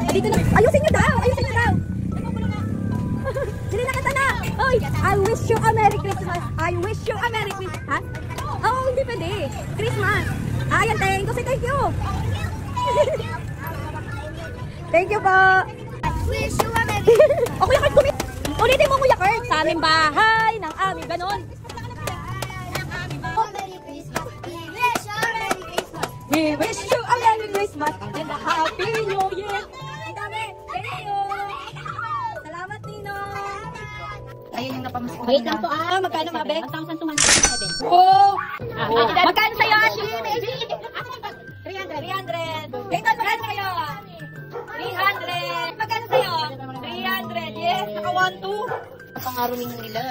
Dito na. Ayusin nyo daw. Ayusin nyo daw. Sili na kita na. Oy, I wish you a Merry Christmas. I wish you a Merry Christmas. Ha? Oh, hindi pwede. Christmas. Ayan, thank you. Say thank you. Thank you po. I wish you a Merry Christmas. O, Kuya Kurt, ulitin mo, Kuya Kurt. Sa aming bahay, ng aming ganon. We wish you a Merry Christmas and a Happy New Year. Ang dami. Thank you. Salamat, Nino. Ayun yung napamasko. Wait lang po magkano mabe? 1,207. Oh! Magkano sa'yo, Ashi? 300. 300. Dayton, magkano sa'yo? 300. Magkano sa'yo? 300. Yes, naka 1, 2. Pangaruin nila.